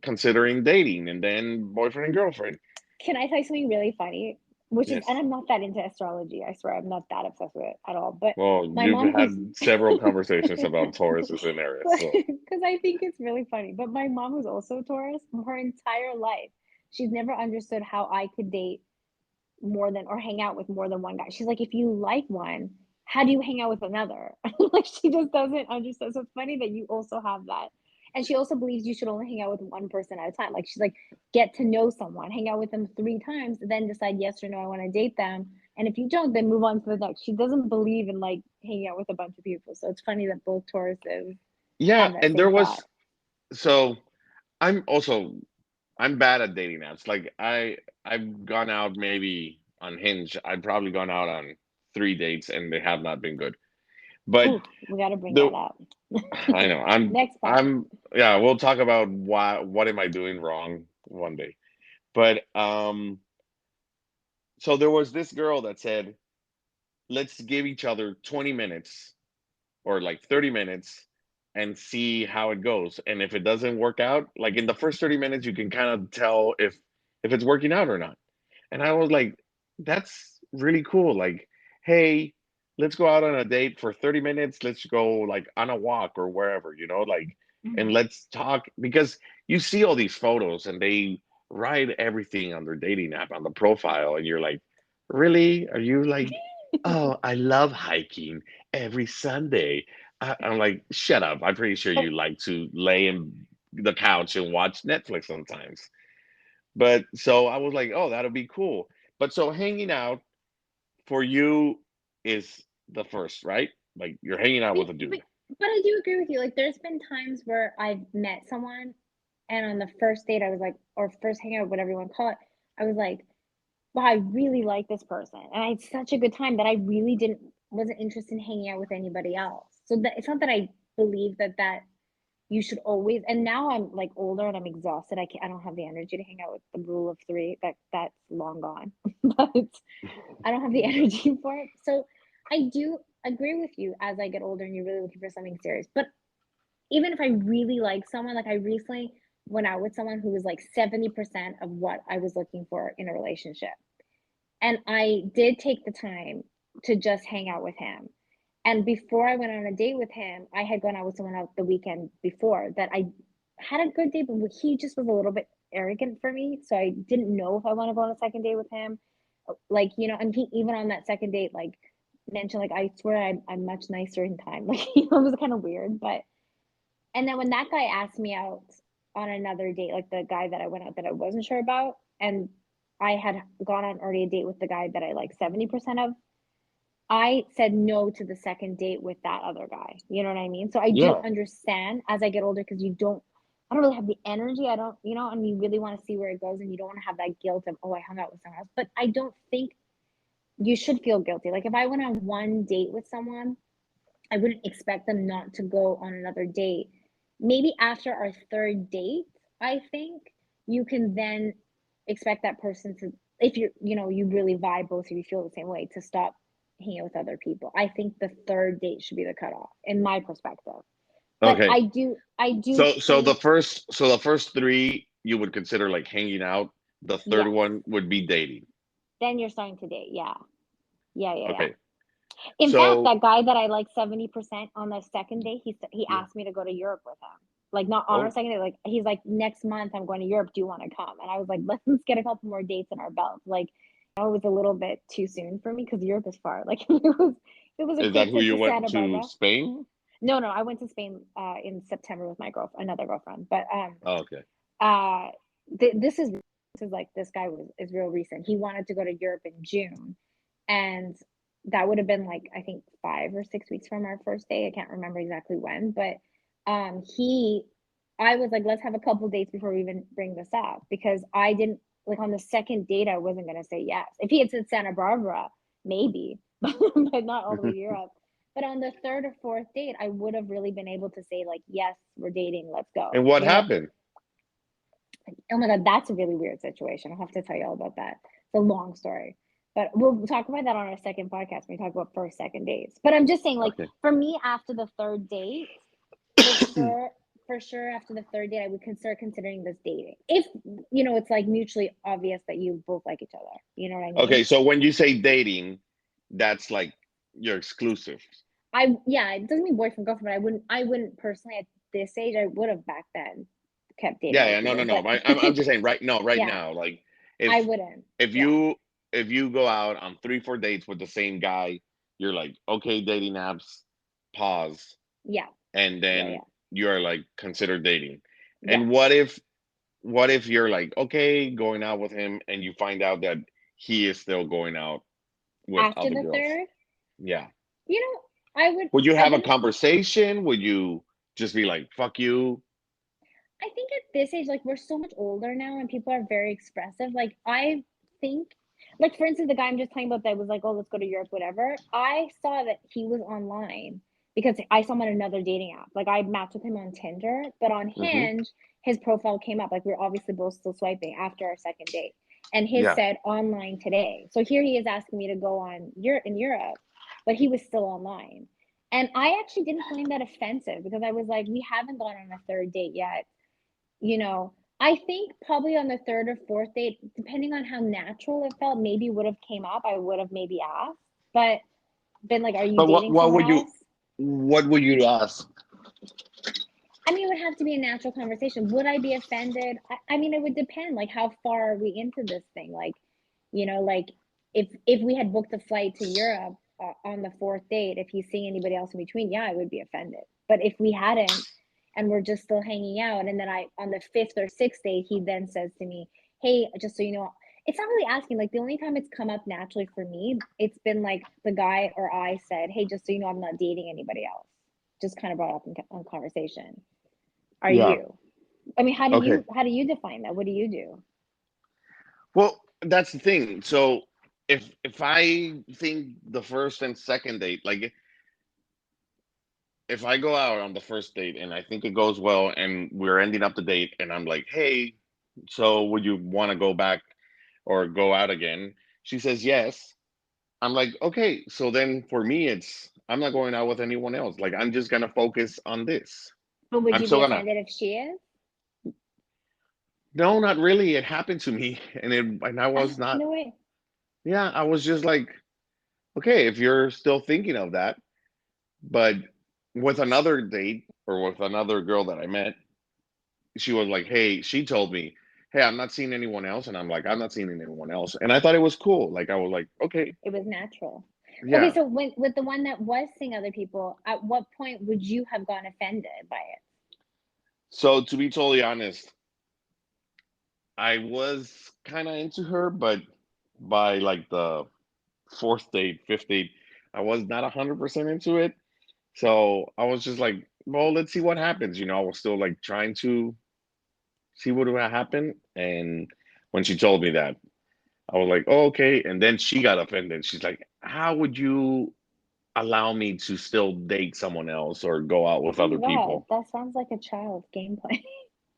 considering dating and then boyfriend and girlfriend?
Can I tell you something really funny? Which is, and
Yes.
I'm not that into astrology. I swear, I'm not that obsessed with it at all. But
Well,
my
you've
mom, who's
had several conversations about Tauruses in Aries,
but
so
because I think it's really funny. But my mom, who's also a Taurus, her entire life, she's never understood how I could date more than or hang out with more than one guy. She's like, if you like one, how do you hang out with another? Like she just doesn't understand. So it's funny that you also have that. And she also believes you should only hang out with one person at a time. Like she's like, get to know someone, hang out with them 3 times, then decide yes or no, I want to date them. And if you don't, then move on to the next. She doesn't believe in like hanging out with a bunch of people. So it's funny that both Tauruses
yeah.
have that
And there
same thought.
was, so I'm also, I'm bad at dating apps. Like I've gone out maybe on Hinge. I've probably gone out on 3 dates and they have not been good. But
Ooh, we got to bring
the
that up.
I know
Next part.
I'm yeah, we'll talk about why, what am I doing wrong one day. But so there was this girl that said, let's give each other 20 minutes or like 30 minutes and see how it goes. And if it doesn't work out, like in the first 30 minutes you can kind of tell if it's working out or not. And I was like, that's really cool. Like, hey, let's go out on a date for 30 minutes. Let's go like on a walk or wherever, like, and
Mhm.
let's talk, because you see all these photos and they write everything on their dating app on the profile. And you're like, really? Are you like, oh, I love hiking every Sunday. I'm like, shut up. I'm pretty sure you like to lay in the couch and watch Netflix sometimes. But so I was like, oh, that'll be cool. But so hanging out for you is the first, right? Like you're hanging out
But,
with a
but
dude.
but I do agree with you. Like there's been times where I've met someone and on the first date I was like, or first hangout, whatever you want to call it, I was like, wow, I really like this person. And I had such a good time that I really wasn't interested in hanging out with anybody else. So that it's not that I believe that you should always, and now I'm like older and I'm exhausted. I don't have the energy to hang out with the rule of three. That's long gone. But I don't have the energy for it. So I do agree with you as I get older and you're really looking for something serious. But even if I really like someone, like I recently went out with someone who was like 70% of what I was looking for in a relationship. And I did take the time to just hang out with him. And before I went on a date with him, I had gone out with someone out the weekend before that I had a good date, but he just was a little bit arrogant for me. So I didn't know if I want to go on a second date with him. Like, and he even on that second date, like mentioned, like, I swear I'm much nicer in time. Like, it was kind of weird. But, and then when that guy asked me out on another date, like the guy that I went out that I wasn't sure about, and I had gone on already a date with the guy that I like 70% of, I said no to the second date with that other guy. You know what I mean? So I do
Yeah.
understand as I get older because I don't really have the energy. I don't, and you really want to see where it goes and you don't want to have that guilt of, oh, I hung out with someone else. But I don't think you should feel guilty. Like if I went on one date with someone, I wouldn't expect them not to go on another date. Maybe after our third date, I think you can then expect that person to, if you really vibe both of you feel the same way, to stop hanging out with other people. I think the third date should be the cutoff, in my perspective. But
Okay.
I do
So
think
the first three you would consider like hanging out. The third
yes.
one would be dating.
Then you're starting to date. Yeah. Yeah, yeah, yeah.
Okay.
In fact,
So
that guy that I like 70% on the second day, he
yeah.
asked me to go to Europe with him. Like not on our
Oh,
second day, like he's like, next month I'm going to Europe. Do you want to come? And I was like, let's get a couple more dates in our belt. Like, it was a little bit too soon for me because Europe is far. Like it was a
is that
quick
who
trip
you
to
went
Santa
to
Barbara.
Spain?
No, I went to Spain in September with my another girlfriend. But
Oh, okay.
uh this is like this guy is real recent. He wanted to go to Europe in June, and that would have been like I think 5 or 6 weeks from our first day. I can't remember exactly when, but he I was like, let's have a couple dates before we even bring this up because I didn't like on the second date I wasn't gonna say yes. If he had said Santa Barbara, maybe, but not all the way to Europe. But on the third or fourth date, I would have really been able to say like, yes, we're dating, let's go.
And what
You know,
happened?
oh my God, that's a really weird situation. I'll have to tell you all about that. It's a long story. But we'll talk about that on our second podcast when we talk about first, second dates. But I'm just saying, like,
Okay.
for me, after the third date, for sure, after the third date, I would start considering this dating. If, it's like mutually obvious that you both like each other. You know what I
Okay,
mean?
so when you say dating, that's like you're exclusive.
Yeah, it doesn't mean boyfriend, girlfriend, but I wouldn't personally at this age, I would have back then kept dating
Yeah,
other
yeah, no, no,
people.
no.
But
I'm just saying right, no, right
yeah,
now, like
I
if
wouldn't.
if
Yeah.
you if you go out on 3, 4 dates with the same guy, you're like, okay, dating apps, pause,
Yeah.
and
Yeah.
then
Yeah.
you're like consider dating.
Yeah.
And what if you're like, okay, going out with him and you find out that he is still going out with
After
other
the
girls?
third,
Yeah.
you know,
Would you
I
have a
wouldn't,
conversation? Would you just be like, fuck you?
I think at this age, like we're so much older now and people are very expressive. Like I think, like for instance, the guy I'm just talking about that was like, oh, let's go to Europe, whatever. I saw that he was online because I saw him on another dating app. Like I matched with him on Tinder, but on
Hmm.
Hinge, his profile came up. Like we are obviously both still swiping after our second date. And his
Yeah.
said online today. So here he is asking me to go on Europe, but he was still online. And I actually didn't find that offensive because I was like, we haven't gone on a third date yet. you know, I think probably on the third or fourth date, depending on how natural it felt, maybe would have came up. I would have maybe asked, but been like, "Are you
But what
dating
what
someone
would you
else?"
what would you ask?
I mean, it would have to be a natural conversation. Would I be offended? I mean, it would depend. Like, how far are we into this thing? Like if we had booked a flight to Europe on the fourth date, if he's seeing anybody else in between, yeah, I would be offended. But if we hadn't, and we're just still hanging out, and then I on the fifth or sixth date, he then says to me, "Hey, just so you know." It's not really asking. Like the only time it's come up naturally for me, it's been like the guy or I said, "Hey, just so you know, I'm not dating anybody else." Just kind of brought up in conversation. Are
Yeah.
you? I mean,
Okay.
how do you define that? What do you do?
Well, that's the thing. So if I think the first and second date, like if I go out on the first date and I think it goes well and we're ending up the date and I'm like, hey, so would you want to go back or go out again? She says yes. I'm like, okay, so then for me, I'm not going out with anyone else. Like, I'm just gonna focus on this.
But would
I'm
you
still
be
gonna,
offended if she is?
no, not really. It happened to me, and I was not.
No way.
Yeah, I was just like, okay, if you're still thinking of that, but with another date or with another girl that I met, she was like, hey, she told me, hey, I'm not seeing anyone else, and I'm like, I'm not seeing anyone else, and I thought it was cool. Like, I was like, okay,
It was natural. Okay,
yeah.
so when with the one that was seeing other people, at what point would you have gone offended by it?
So to be totally honest, I was kind of into her, but by like the fourth date, fifth date, I was not 100% into it. So I was just like, well, let's see what happens. I was still like trying to see what would happen. And when she told me that, I was like, oh, okay. And then she got offended. She's like, how would you allow me to still date someone else or go out with
Oh
other
my God,
people?
that sounds like a child gameplay.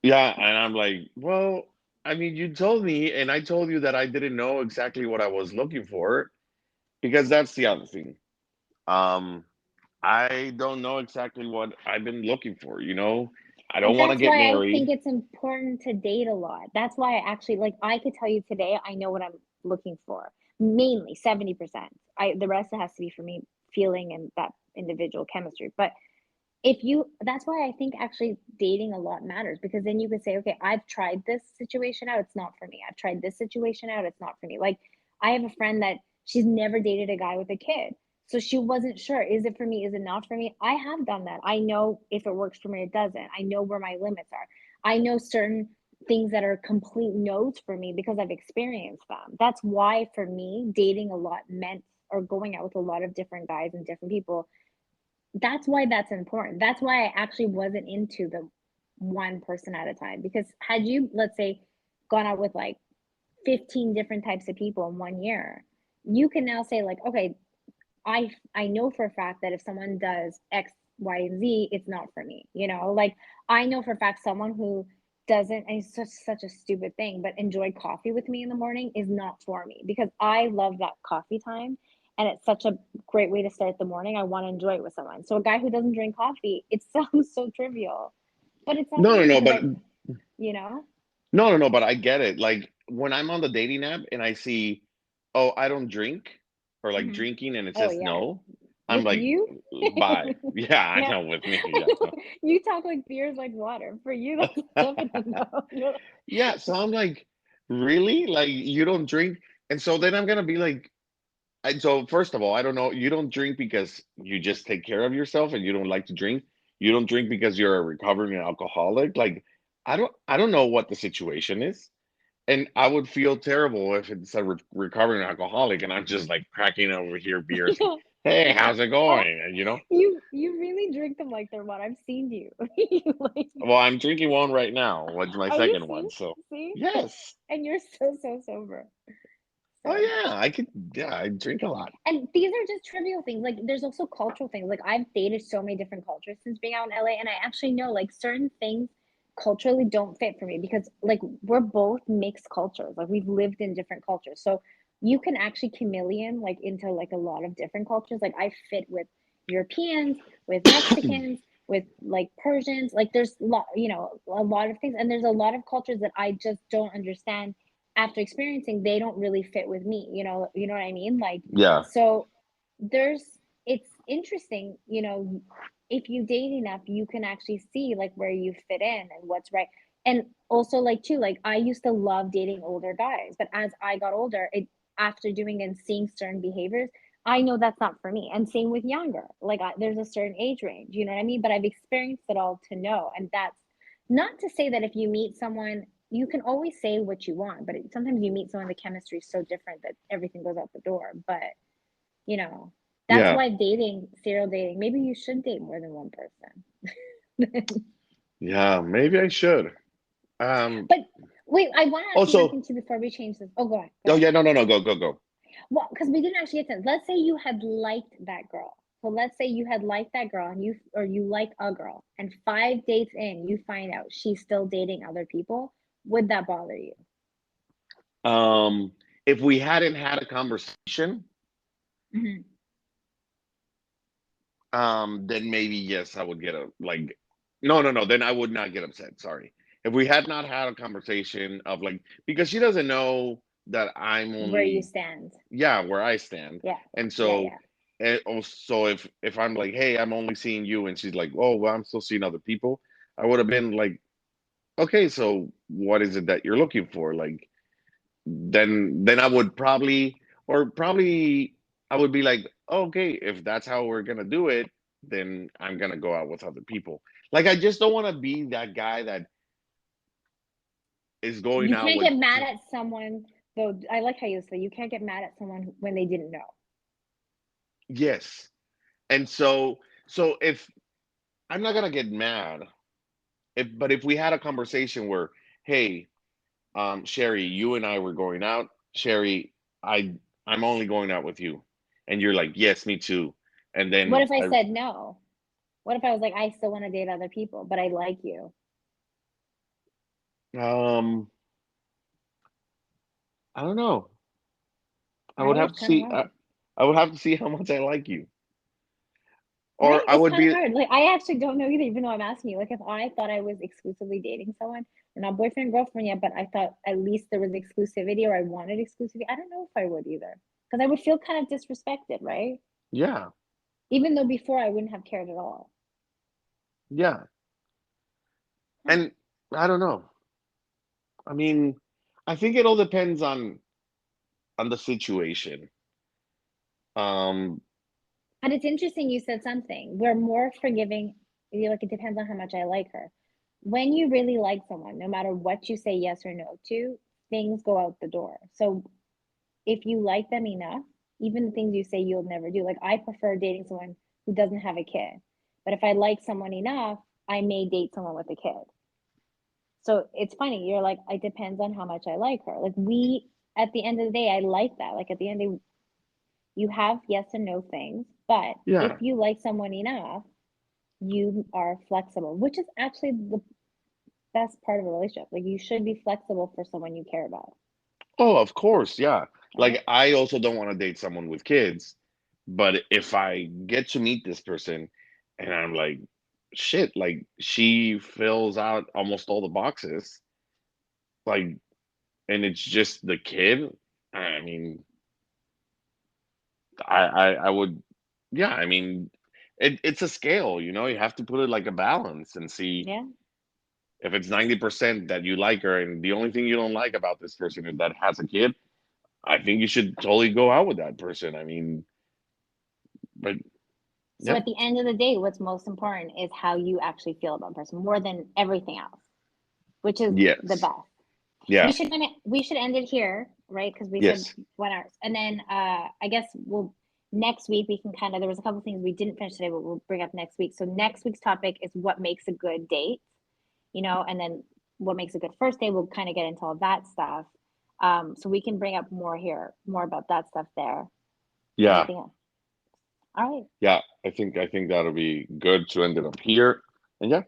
Yeah. And I'm like, well, I mean, you told me, and I told you that I didn't know exactly what I was looking for because that's the other thing. Um, I don't know exactly what I've been looking for. I
But
don't want to
that's
get
why I think
married.
it's important to date a lot. That's why I actually like I could tell you today I know what I'm looking for. Mainly 70%. The rest has to be for me feeling and that individual chemistry. But that's why I think actually dating a lot matters, because then you could say, okay, I've tried this situation out, it's not for me. I've tried this situation out, it's not for me. Like, I have a friend that she's never dated a guy with a kid. So she wasn't sure, is it for me? Is it not for me? I have done that. I know if it works for me, it doesn't. I know where my limits are. I know certain things that are complete no's for me because I've experienced them. That's why for me, dating a lot meant, or going out with a lot of different guys and different people, that's why that's important. That's why I actually wasn't into the one person at a time. Because had you, let's say, gone out with like 15 different types of people in 1 year, you can now say like, okay, I know for a fact that if someone does X, Y, and Z, it's not for me. Like, I know for a fact someone who doesn't, and it's such a stupid thing, but enjoy coffee with me in the morning is not for me, because I love that coffee time, and it's such a great way to start the morning. I want to enjoy it with someone. So a guy who doesn't drink coffee, it sounds so trivial, but it's not
No,
for
no,
me
no,
because
but
I, you know,
no, no, no, but I get it. Like when I'm on the dating app and I see, oh, I don't drink, or like
hmm
drinking and it
oh
says
yeah,
no, I'm
with
like,
you.
bye. Yeah, I
Yeah.
know with me. Yeah.
You talk like beer's like water. For you, that's definitely no. You're like,
Yeah, so I'm like, really? Like you don't drink? And so then I'm gonna be like, so first of all, I don't know, you don't drink because you just take care of yourself and you don't like to drink. You don't drink because you're a recovering alcoholic. Like, I don't know what the situation is. And I would feel terrible if it's a recovering alcoholic and I'm just like cracking over here beers like, hey, how's it
oh,
going? And
you really drink them like they're water. I've seen you. You like,
well, I'm drinking one right now. What's my
are you
second
see?
one? So
See?
yes.
And you're so sober.
Oh
So,
yeah, yeah, I drink a lot.
and these are just trivial things. Like, there's also cultural things. Like, I've dated so many different cultures since being out in LA, and I actually know like certain things culturally don't fit for me, because like we're both mixed cultures. Like, we've lived in different cultures. So you can actually chameleon like into like a lot of different cultures. Like, I fit with Europeans, with Mexicans, with like Persians. Like, there's a lot of things, and there's a lot of cultures that I just don't understand after experiencing. They don't really fit with me, what I mean? Like,
Yeah,
so there's it's interesting, if you date enough, you can actually see like where you fit in and what's right. And also, like, too, like, I used to love dating older guys, but as I got older, after doing and seeing certain behaviors, I know that's not for me. And same with younger. Like, there's a certain age range, you know what I mean? But I've experienced it all to know. And that's not to say that if you meet someone, you can always say what you want, but sometimes you meet someone, the chemistry is so different that everything goes out the door. But you know, that's
yeah,
why serial dating, maybe you should date more than one person.
yeah. Maybe I should. Um.
But wait, I want to ask you one
Also,
thing too before we change this. Oh, go on, go
oh
on.
yeah, no, no, no. Go, go, go.
Well, because we didn't actually get to. Let's say you had liked that girl. So let's say you had liked that girl, and you like a girl, and 5 dates in, you find out she's still dating other people. Would that bother you?
If we hadn't had a conversation,
Mhm.
then maybe yes, I would get a like. No, no, no. Then I would not get upset. Sorry. If we had not had a conversation of like, because she doesn't know that I'm
Where you
only,
stand?
yeah, where I stand.
Yeah,
And
yeah,
so
yeah.
also if I'm like, hey, I'm only seeing you, and she's like, oh, well, I'm still seeing other people, I would have been like, okay, so what is it that you're looking for? Like, then I would probably I would be like, okay, if that's how we're gonna do it, then I'm gonna go out with other people. Like, I just don't want to be that guy that is going
You
out
can't
with
get mad at someone, though. I like how you say you can't get mad at someone when they didn't know.
yes. And so if I'm not gonna get mad, if we had a conversation where, hey, Sherry, you and I were going out. Sherry, I I'm only going out with you. And you're like, yes, me too. And
What
then
if I said no? What if I was like, I still want to date other people, but I like you?
um I don't know. I would
Right?
have
It's
to
kind of
see.
hard.
I would have to see how much I like you,
Right?
or I
It's
would
kind of
be.
hard. Like, I actually don't know either, even though I'm asking you. Like, if I thought I was exclusively dating someone, we're not boyfriend, girlfriend yet, but I thought at least there was exclusivity, or I wanted exclusivity, I don't know if I would either. Because I would feel kind of disrespected, right?
Yeah.
Even though before I wouldn't have cared at all.
Yeah. And I don't know. I mean, I think it all depends on the situation. Um,
But it's interesting you said something. We're more forgiving. You're like, it depends on how much I like her. When you really like someone, no matter what you say yes or no to, things go out the door. So if you like them enough, even the things you say you'll never do, like I prefer dating someone who doesn't have a kid. But if I like someone enough, I may date someone with a kid. So it's funny. You're like, it depends on how much I like her. Like at the end of the day, I like that. Like at the end of you have yes and no things, but if
yeah.
you like someone enough, you are flexible, which is actually the best part of a relationship. Like you should be flexible for someone you care about,
Oh, of course, yeah.
right?
Like I also don't want to date someone with kids, but if I get to meet this person and I'm like, shit, like she fills out almost all the boxes, like, and it's just the kid, I mean, I would, yeah, I mean, it's a scale, you know, you have to put it like a balance and see
Yeah.
if it's 90% that you like her and the only thing you don't like about this person is that has a kid, I think you should totally go out with that person. I mean, but
So
yeah,
at the end of the day, what's most important is how you actually feel about a person more than everything else, which is the
yes,
best.
yeah,
We should end it here, right? Because we said
yes,
1 hour. And then I guess we'll next week we can kind of there was a couple things we didn't finish today, but we'll bring up next week. So next week's topic is what makes a good date, and then what makes a good first date. We'll kind of get into all that stuff. So we can bring up more here, more about that stuff there.
yeah,
Anything else? All right.
yeah. I think that'll be good to end it up here. And yeah,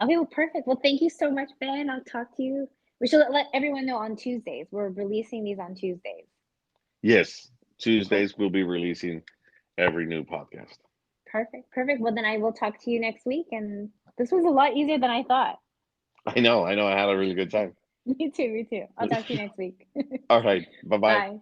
Okay, well, perfect. Well, thank you so much, Ben. I'll talk to you. We should let everyone know on Tuesdays. We're releasing these on Tuesdays.
yes,
Cool.
Tuesdays we'll be releasing every new podcast.
Perfect. Perfect. Well, then I will talk to you next week. And this was a lot easier than I thought.
I know, I had a really good time.
Me too. Me too. I'll talk to you next week.
All right, bye bye.
Bye.